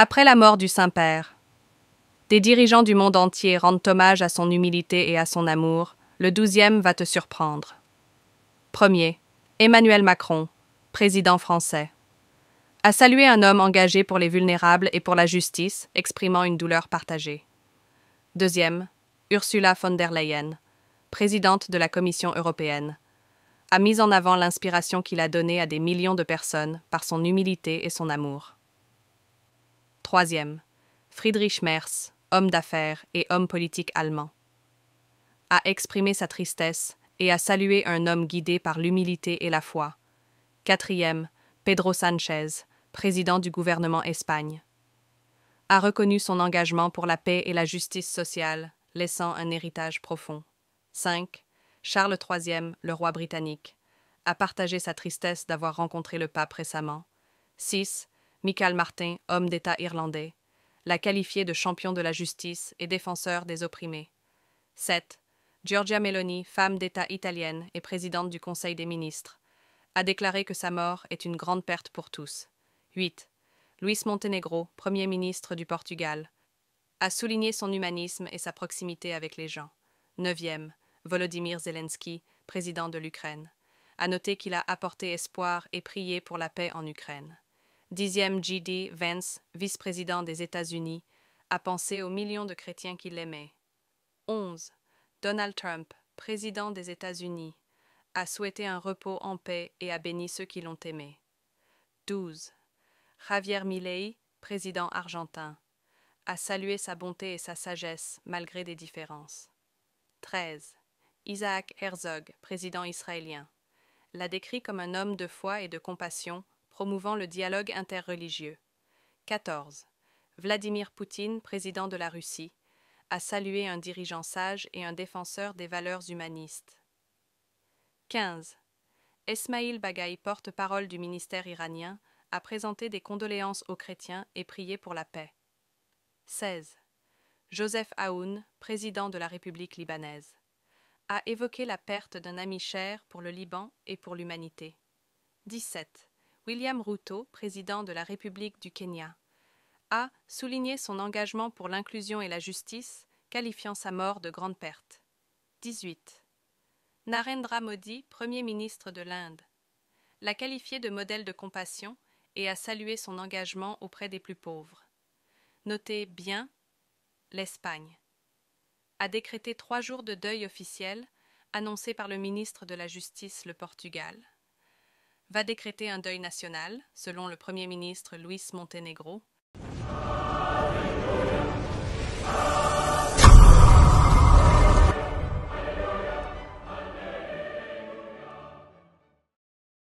Après la mort du Saint-Père, des dirigeants du monde entier rendent hommage à son humilité et à son amour. Le 12e va te surprendre. Premier, Emmanuel Macron, président français, a salué un homme engagé pour les vulnérables et pour la justice, exprimant une douleur partagée. Deuxième, Ursula von der Leyen, présidente de la Commission européenne, a mis en avant l'inspiration qu'il a donnée à des millions de personnes par son humilité et son amour. Troisième, Friedrich Merz, homme d'affaires et homme politique allemand, a exprimé sa tristesse et a salué un homme guidé par l'humilité et la foi. Quatrième, Pedro Sánchez, président du gouvernement Espagne, a reconnu son engagement pour la paix et la justice sociale, laissant un héritage profond. 5. Charles III, le roi britannique, a partagé sa tristesse d'avoir rencontré le pape récemment. 6. Michael Martin, homme d'État irlandais, l'a qualifié de champion de la justice et défenseur des opprimés. 7. Giorgia Meloni, femme d'État italienne et présidente du Conseil des ministres, a déclaré que sa mort est une grande perte pour tous. 8. Luis Montenegro, Premier ministre du Portugal, a souligné son humanisme et sa proximité avec les gens. 9e, Volodymyr Zelensky, président de l'Ukraine, a noté qu'il a apporté espoir et prié pour la paix en Ukraine. 10e, J.D. Vance, vice-président des États-Unis, a pensé aux millions de chrétiens qui l'aimaient. 11. Donald Trump, président des États-Unis, a souhaité un repos en paix et a béni ceux qui l'ont aimé. 12. Javier Milei, président argentin, a salué sa bonté et sa sagesse malgré des différences. 13. Isaac Herzog, président israélien, l'a décrit comme un homme de foi et de compassion, promouvant le dialogue interreligieux. 14. Vladimir Poutine, président de la Russie, a salué un dirigeant sage et un défenseur des valeurs humanistes. 15. Esmaïl Baghaï, porte-parole du ministère iranien, a présenté des condoléances aux chrétiens et prié pour la paix. 16. Joseph Aoun, président de la République libanaise, a évoqué la perte d'un ami cher pour le Liban et pour l'humanité. 17. William Ruto, président de la République du Kenya, a souligné son engagement pour l'inclusion et la justice, qualifiant sa mort de grande perte. 18. Narendra Modi, Premier ministre de l'Inde, l'a qualifié de modèle de compassion et a salué son engagement auprès des plus pauvres. Notez bien, l'Espagne a décrété 3 jours de deuil officiel, annoncé par le ministre de la Justice, le Portugal. Va décréter un deuil national, selon le Premier ministre Luis Montenegro.